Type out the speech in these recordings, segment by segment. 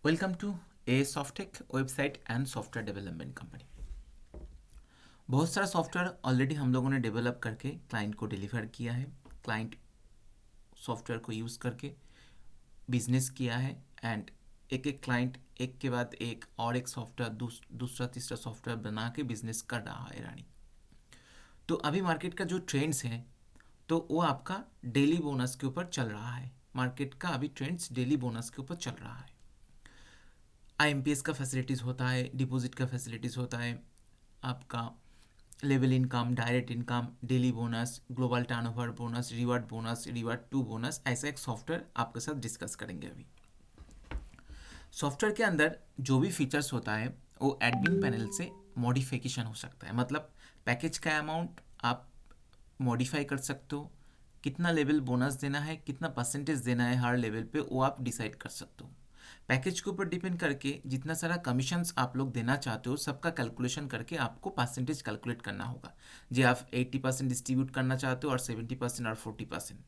Welcome to a Softech website and software development company. बहुत सारा software already हम लोगों ने डेवलप करके क्लाइंट को डिलीवर किया है। क्लाइंट सॉफ्टवेयर को यूज़ करके बिजनेस किया है एंड एक एक क्लाइंट एक के बाद एक और एक सॉफ्टवेयर दूसरा तीसरा सॉफ्टवेयर बना के बिजनेस कर रहा है रानी। तो अभी मार्केट का जो ट्रेंड्स है तो वो आपका डेली बोनस के ऊपर चल रहा है। मार्केट का अभी ट्रेंड्स डेली बोनस के ऊपर चल रहा है। IMPS का फैसिलिटीज़ होता है, डिपॉजिट का फैसिलिटीज़ होता है, आपका level income, direct income, daily bonus, global turnover bonus, reward 2 bonus, ऐसा एक सॉफ्टवेयर आपके साथ डिस्कस करेंगे। अभी सॉफ्टवेयर के अंदर जो भी फीचर्स होता है वो एडमिन पैनल से मॉडिफिकेशन हो सकता है। मतलब पैकेज का अमाउंट आप मॉडिफाई कर सकते हो, कितना लेवल बोनस देना है, कितना परसेंटेज देना है हर लेवल पे, वो आप डिसाइड कर सकते हो। पैकेज के ऊपर डिपेंड करके जितना सारा कमीशंस आप लोग देना चाहते हो सबका कैलकुलेशन करके आपको परसेंटेज कैलकुलेट करना होगा। जी आप 80% डिस्ट्रीब्यूट करना चाहते हो और 70% और 40%।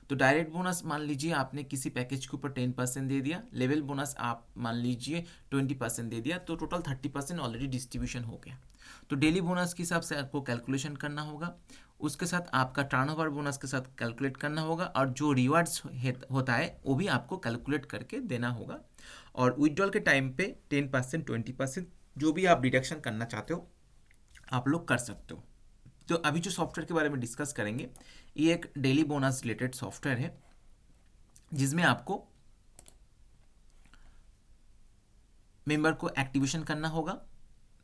तो डायरेक्ट बोनस मान लीजिए आपने किसी पैकेज के ऊपर 10% दे दिया, लेवल बोनस आप मान लीजिए 20% दे दिया, तो टोटल 30% ऑलरेडी डिस्ट्रीब्यूशन हो गया। तो डेली बोनस के हिसाब से आपको कैलकुलेशन करना होगा, उसके साथ आपका टर्नओवर बोनस के साथ कैलकुलेट करना होगा और जो रिवार्ड्स होता है वो भी आपको कैलकुलेट करके देना होगा। और विड्रॉल के टाइम पे 10% 20% जो भी आप डिडक्शन करना चाहते हो आप लोग कर सकते हो। तो अभी जो सॉफ्टवेयर के बारे में डिस्कस करेंगे ये एक डेली बोनस रिलेटेड सॉफ्टवेयर है जिसमें आपको मेंबर को एक्टिवेशन करना होगा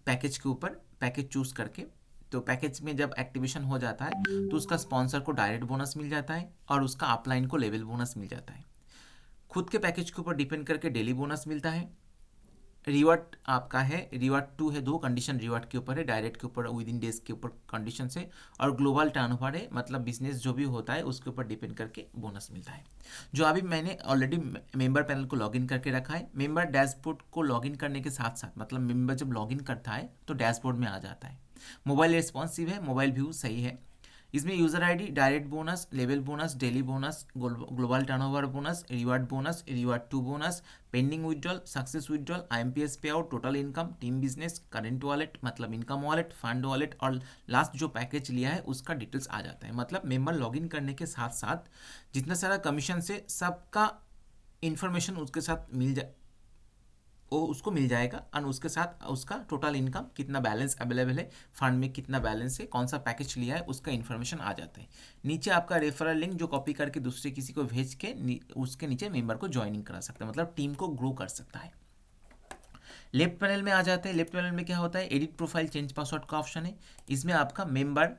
पैकेज के ऊपर, पैकेज चूज करके। तो पैकेज में जब एक्टिवेशन हो जाता है तो उसका स्पॉन्सर को डायरेक्ट बोनस मिल जाता है और उसका अपलाइन को लेवल बोनस मिल जाता है। खुद के पैकेज के ऊपर डिपेंड करके डेली बोनस मिलता है। रिवार्ड आपका है, रिवार्ड 2 है, 2 कंडीशन रिवार्ड के ऊपर है, डायरेक्ट के ऊपर विद इन डेज के ऊपर कंडीशन से, और ग्लोबल टर्नओवर है, मतलब बिजनेस जो भी होता है उसके ऊपर डिपेंड करके बोनस मिलता है। जो अभी मैंने ऑलरेडी मेंबर पैनल को लॉगिन करके रखा है। मेंबर डैशबोर्ड को लॉगिन करने के साथ साथ मतलब मेंबर जब लॉगिन करता है तो डैशबोर्ड में आ जाता है। मोबाइल रिस्पॉन्सिव है, मोबाइल व्यू सही है। इसमें user ID, direct bonus, level bonus, daily bonus, global turnover bonus, reward 2 bonus, pending withdrawal, success withdrawal, IMPS पे out, total income, team business, current wallet मतलब इनकम वॉलेट, फंड वॉलेट और last जो package लिया है उसका details आ जाता है। मतलब मेंबर लॉगिन करने के साथ साथ जितना सारा कमीशन से सबका इंफॉर्मेशन उसके साथ वो उसको मिल जाएगा और उसके साथ उसका टोटल इनकम, कितना बैलेंस अवेलेबल है, फंड में कितना बैलेंस है, कौन सा पैकेज लिया है, उसका इन्फॉर्मेशन आ जाता है। नीचे आपका रेफरल लिंक जो कॉपी करके दूसरे किसी को भेज के उसके नीचे मेंबर को ज्वाइनिंग करा सकता है, मतलब टीम को ग्रो कर सकता है। लेफ्ट पैनल में आ जाते हैं। लेफ्ट पैनल में क्या होता है, एडिट प्रोफाइल चेंज पासवर्ड का ऑप्शन है। इसमें आपका मेंबर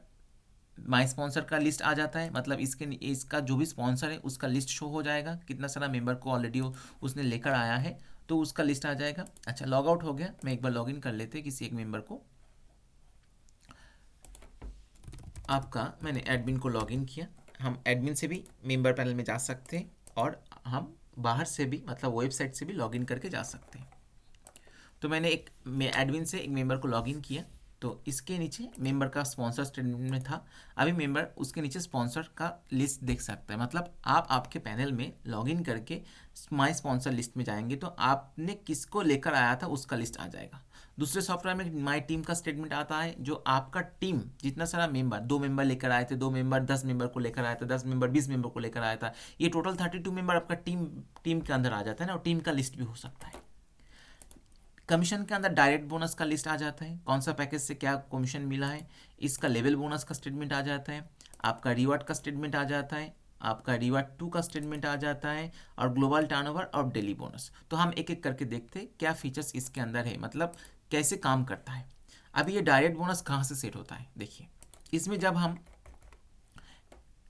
माई स्पॉन्सर का लिस्ट आ जाता है, मतलब इसका जो भी स्पॉन्सर है उसका लिस्ट शो हो जाएगा, कितना सारा मेंबर को ऑलरेडी उसने लेकर आया है तो उसका लिस्ट आ जाएगा। अच्छा, लॉग आउट हो गया, मैं एक बार लॉगिन कर लेते हैं किसी एक मेंबर को। आपका मैंने एडमिन को लॉगिन किया। हम एडमिन से भी मेंबर पैनल में जा सकते हैं और हम बाहर से भी मतलब वेबसाइट से भी लॉगिन करके जा सकते हैं। तो मैंने एडमिन से एक मेंबर को लॉगिन किया तो इसके नीचे मेंबर का स्पॉन्सर स्टेटमेंट में था। अभी मेंबर उसके नीचे स्पॉन्सर का लिस्ट देख सकता है। मतलब आप आपके पैनल में लॉगिन करके माई स्पॉन्सर लिस्ट में जाएंगे तो आपने किसको लेकर आया था उसका लिस्ट आ जाएगा। दूसरे सॉफ्टवेयर में माई टीम का स्टेटमेंट आता है, जो आपका टीम जितना सारा मेंबर, 2 मेंबर लेकर आए थे, 2 मेंबर 10 मेंबर को लेकर आया था, 10 मेंबर 20 मेंबर को लेकर आया था, ये टोटल 32 मेंबर आपका टीम के अंदर आ जाता है ना, और टीम का लिस्ट भी हो सकता है। कमीशन के अंदर डायरेक्ट बोनस का लिस्ट आ जाता है, कौन सा पैकेज से क्या कमीशन मिला है, इसका लेवल बोनस का स्टेटमेंट आ जाता है, आपका रिवार्ड का स्टेटमेंट आ जाता है, आपका रिवार्ड 2 का स्टेटमेंट आ जाता है, और ग्लोबल टर्नओवर और डेली बोनस। तो हम एक एक करके देखते हैं क्या फीचर्स इसके अंदर है, मतलब कैसे काम करता है। अभी ये डायरेक्ट बोनस कहाँ से सेट होता है, देखिए इसमें जब हम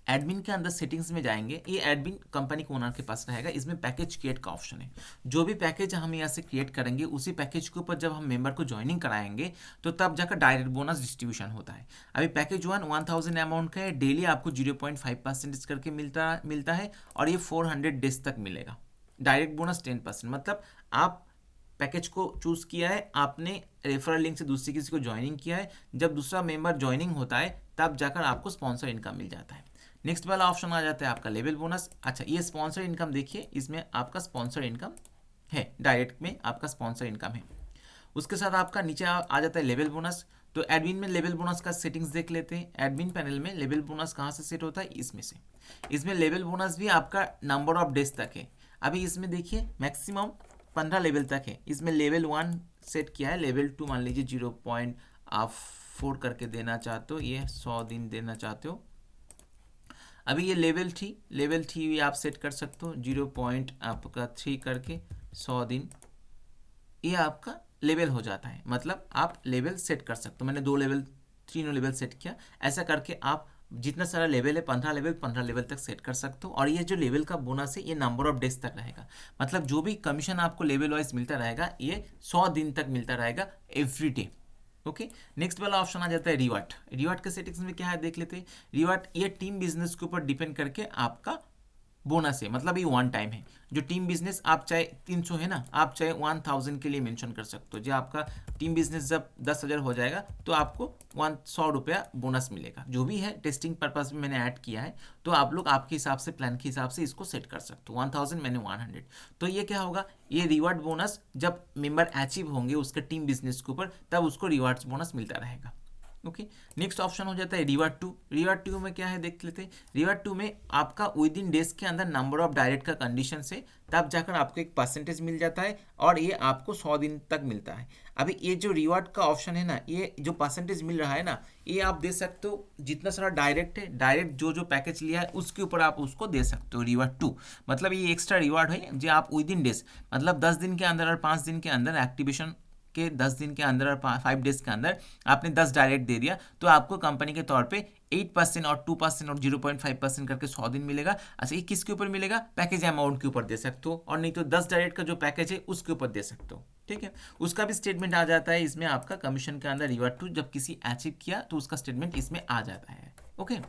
एडमिन के अंदर सेटिंग्स में जाएंगे, ये एडमिन कंपनी को ओनर के पास रहेगा। इसमें पैकेज क्रिएट का ऑप्शन है, जो भी पैकेज हम यहाँ से क्रिएट करेंगे उसी पैकेज के ऊपर जब हम मेंबर को ज्वाइनिंग कराएंगे तो तब जाकर डायरेक्ट बोनस डिस्ट्रीब्यूशन होता है। अभी पैकेज 1000 अमाउंट का है, डेली आपको 0.5% करके मिलता है और ये 400 डेज तक मिलेगा। डायरेक्ट बोनस 10%, मतलब आप पैकेज को चूज़ किया है, आपने रेफरल लिंक से दूसरी किसी को ज्वाइनिंग किया है, जब दूसरा मेंबर ज्वाइनिंग होता है तब जाकर आपको स्पॉन्सर इनकम मिल जाता है। नेक्स्ट वाला ऑप्शन आ जाता है आपका लेवल बोनस। अच्छा, ये स्पॉन्सर इनकम देखिए, इसमें आपका स्पॉन्सर इनकम है, डायरेक्ट में आपका स्पॉन्सर इनकम है। उसके साथ आपका नीचे आ जाता है लेवल बोनस। तो एडमिन में लेवल बोनस का सेटिंग्स देख लेते हैं। एडमिन पैनल में लेवल बोनस कहाँ से सेट होता है, इसमें से। इसमें लेवल बोनस भी आपका नंबर ऑफ डेज तक है। अभी इसमें देखिए मैक्सिमम 15 लेवल तक है। इसमें लेवल 1 सेट किया है, लेवल 2 मान लीजिए 0.4 करके देना चाहते हो, ये 100 दिन देना चाहते हो। अभी ये लेवल 3 भी आप सेट कर सकते हो, 0.3 करके 100 दिन, ये आपका लेवल हो जाता है। मतलब आप लेवल सेट कर सकते हो। मैंने 2 लेवल 3 लेवल सेट किया। ऐसा करके आप जितना सारा लेवल है 15 लेवल तक सेट कर सकते हो। और ये जो लेवल का बोनस है ये नंबर ऑफ डेज तक रहेगा। मतलब जो भी कमीशन आपको लेवल वाइज मिलता रहेगा ये 100 दिन तक मिलता रहेगा एवरी डे। ओके, नेक्स्ट वाला ऑप्शन आ जाता है रिवार्ड। रिवार्ड के सेटिंग्स में क्या है देख लेते हैं। रिवार्ड ये टीम बिजनेस के ऊपर डिपेंड करके आपका बोनस है। मतलब ये 1 टाइम है। जो टीम बिजनेस आप चाहे 300 है ना, आप चाहे 1000 के लिए मेंशन कर सकते हो। जो आपका टीम बिजनेस जब 10,000 हो जाएगा तो आपको 100 रुपया बोनस मिलेगा। जो भी है टेस्टिंग पर्पज में मैंने ऐड किया है, तो आप लोग आपके हिसाब से प्लान के हिसाब से इसको सेट कर सकते हो। 1000 मैंने 100। तो ये क्या होगा, ये रिवार्ड बोनस जब मेंबर अचीव होंगे उसके टीम बिजनेस के ऊपर, तब उसको रिवार्ड्स बोनस मिलता रहेगा। ओके, नेक्स्ट ऑप्शन हो जाता है रिवार्ड 2। रिवार्ड 2 में क्या है देख लेते हैं। रिवार्ड 2 में आपका विद इन डेज के अंदर नंबर ऑफ डायरेक्ट का कंडीशन से तब जाकर आपको एक परसेंटेज मिल जाता है, और ये आपको 100 दिन तक मिलता है। अभी ये जो रिवार्ड का ऑप्शन है ना, ये जो परसेंटेज मिल रहा है ना, ये आप दे सकते हो जितना सारा डायरेक्ट है, डायरेक्ट जो पैकेज लिया है उसके ऊपर आप उसको दे सकते हो रिवार्ड 2। मतलब ये एक्स्ट्रा रिवार्ड है जो आप विद इन डेज, मतलब 10 दिन के अंदर और 5 दिन के अंदर, एक्टिवेशन के 10 दिन के अंदर और 5 डेज के अंदर आपने 10 डायरेक्ट दे दिया, तो आपको कंपनी के तौर पे 8% और 2% और 0.5% करके 100 दिन मिलेगा। अच्छा, ये किसके ऊपर मिलेगा, पैकेज अमाउंट के ऊपर दे सकते हो, और नहीं तो 10 डायरेक्ट का जो पैकेज है उसके ऊपर दे सकते हो। ठीक है, उसका भी स्टेटमेंट आ जाता है इसमें। आपका कमीशन के अंदर रिवार्ड 2 जब किसी अचीव किया तो उसका स्टेटमेंट इसमें आ जाता है। ओके,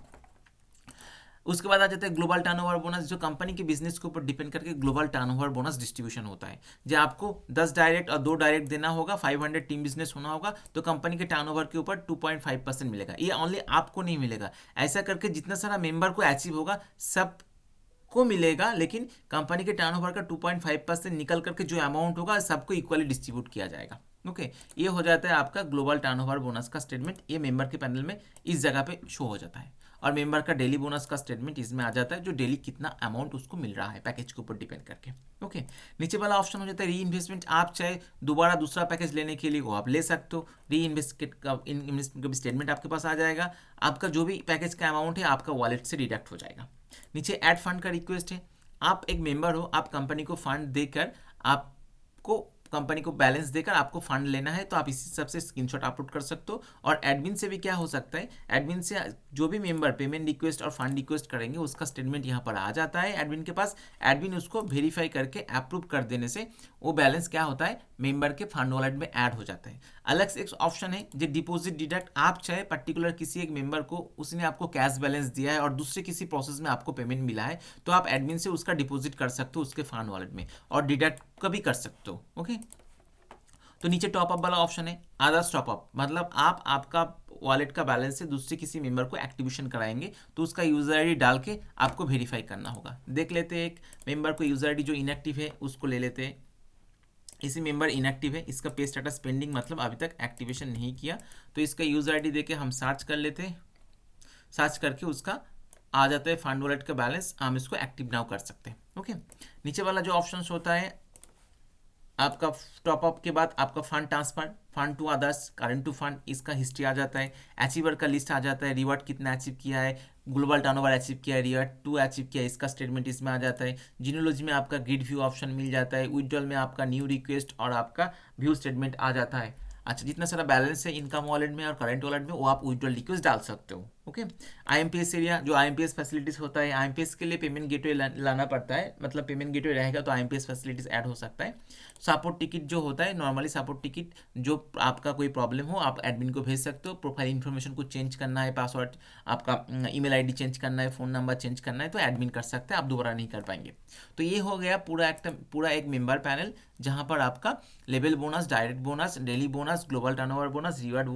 उसके बाद आ जाता है ग्लोबल टर्नओवर बोनस। जो कंपनी के बिजनेस के ऊपर डिपेंड करके ग्लोबल टर्नओवर बोनस डिस्ट्रीब्यूशन होता है। जो आपको 10 डायरेक्ट और 2 डायरेक्ट देना होगा, 500 टीम बिजनेस होना होगा, तो कंपनी के टर्नओवर के ऊपर 2.5% मिलेगा। ये ओनली आपको नहीं मिलेगा, ऐसा करके जितना सारा मेंबर को अचीव होगा सब को मिलेगा। लेकिन कंपनी के टर्नओवर का 2.5% निकल करके जो अमाउंट होगा सबको इक्वली डिस्ट्रीब्यूट किया जाएगा। ओके, ये हो जाता है आपका ग्लोबल टर्नओवर बोनस का स्टेटमेंट। ये मेंबर के पैनल में इस जगह पे शो हो जाता है। और मेंबर का डेली बोनस का स्टेटमेंट इसमें आ जाता है, जो डेली कितना अमाउंट उसको मिल रहा है पैकेज के ऊपर डिपेंड करके। ओके, नीचे वाला ऑप्शन हो जाता है री इन्वेस्टमेंट। आप चाहे दोबारा दूसरा पैकेज लेने के लिए वो आप ले सकते हो। री इन्वेस्टमेंट का स्टेटमेंट आपके पास आ जाएगा। आपका जो भी पैकेज का अमाउंट है आपका वॉलेट से डिडक्ट हो जाएगा। नीचे ऐड फंड का रिक्वेस्ट है। आप एक मेंबर हो, आप कंपनी को फंड देकर, आपको कंपनी को बैलेंस देकर आपको फंड लेना है, तो आप इसी सबसे स्क्रीनशॉट अपलोड कर सकते हो। और एडमिन से भी क्या हो सकता है, एडमिन से जो भी मेंबर पेमेंट रिक्वेस्ट और फंड रिक्वेस्ट करेंगे उसका स्टेटमेंट यहाँ पर आ जाता है एडमिन के पास। एडमिन उसको वेरीफाई करके अप्रूव कर देने से वो बैलेंस क्या होता है, मेंबर के फंड वॉलेट में ऐड हो जाता है। अलग से एक ऑप्शन है जो डिपॉजिट डिडक्ट। आप चाहे पर्टिकुलर किसी एक मेंबर को, उसने आपको कैश बैलेंस दिया है और दूसरे किसी प्रोसेस में आपको पेमेंट मिला है, तो आप एडमिन से उसका डिपॉजिट कर सकते हो उसके फंड वॉलेट में, और डिडक्ट कभी कर सकते हो। ओके, तो नीचे टॉपअप वाला ऑप्शन है अदर्स टॉपअप। मतलब आप आपका वॉलेट का बैलेंस से दूसरे किसी मेंबर को एक्टिवेशन कराएंगे, तो उसका यूज़र आईडी डाल के आपको वेरीफाई करना होगा। देख लेते हैं, एक मेंबर को यूज़र आईडी जो इनएक्टिव है उसको ले लेते हैं। इसी मेंबर इनएक्टिव है, इसका पे स्टेटस पेंडिंग, मतलब अभी तक एक्टिवेशन नहीं किया। तो इसका यूज़र आईडी देके हम सर्च कर लेते हैं। सर्च करके उसका आ जाता है फंड वॉलेट का बैलेंस, हम इसको एक्टिव नाउ कर सकते हैं। ओके, नीचे वाला जो ऑप्शन होता है आपका टॉपअप के बाद आपका fund transfer, fund to others, current to fund, इसका हिस्ट्री आ जाता है। अचीवर का लिस्ट आ जाता है, रिवार्ड कितना अचीव किया है, ग्लोबल टर्नओवर अचीव किया है, रिवार्ड 2 अचीव किया है, इसका स्टेटमेंट इसमें आ जाता है। जिनोलॉजी में आपका ग्रिड व्यू ऑप्शन मिल जाता है। विड्रॉल में आपका न्यू रिक्वेस्ट और आपका व्यू स्टेटमेंट आ जाता है। अच्छा, जितना सारा बैलेंस है इनकम वॉलेट में और करंट वॉलेट में वो आप विड्रॉल रिक्वेस्ट डाल सकते हो। ओके, आईएमपीएस एरिया, जो आईएमपीएस फैसिलिटीज़ होता है, आईएमपीएस के लिए पेमेंट गेटवे लाना पड़ता है। मतलब पेमेंट गेटवे रहेगा तो आईएमपीएस फैसिलिटीज़ ऐड हो सकता है। सपोर्ट टिकट जो होता है, नॉर्मली सपोर्ट टिकट जो आपका कोई प्रॉब्लम हो आप एडमिन को भेज सकते हो। प्रोफाइल इन्फॉर्मेशन को चेंज करना है, पासवर्ड आपका ईमेल आईडी चेंज करना है, फ़ोन नंबर चेंज करना है, तो एडमिन कर सकते हैं, आप दोबारा नहीं कर पाएंगे। तो ये हो गया पूरा एक मेंबर पैनल, जहाँ पर आपका level bonus, direct bonus, daily bonus, global turnover bonus, reward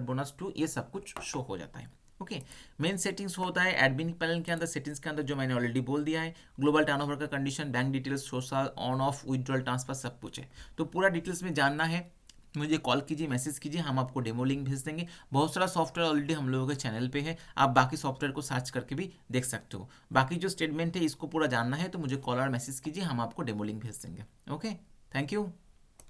bonus 2, ये सब कुछ शो हो जाता है। ओके। मेन सेटिंग्स होता है एडमिन पैनल के अंदर, सेटिंग्स के अंदर जो मैंने ऑलरेडी बोल दिया है, ग्लोबल टर्नओवर का condition, bank details, social, on off, withdrawal, transfer, सब कुछ है। तो पूरा डिटेल्स में जानना है मुझे कॉल कीजिए, मैसेज कीजिए, हम आपको डेमो लिंक भेज देंगे। बहुत सारा सॉफ्टवेयर ऑलरेडी हम लोगों के चैनल पे है, आप बाकी सॉफ्टवेयर को सर्च करके भी देख सकते हो। बाकी जो स्टेटमेंट है इसको पूरा जानना है तो मुझे कॉल और मैसेज कीजिए, हम आपको डेमो लिंक भेज देंगे। Okay, thank you.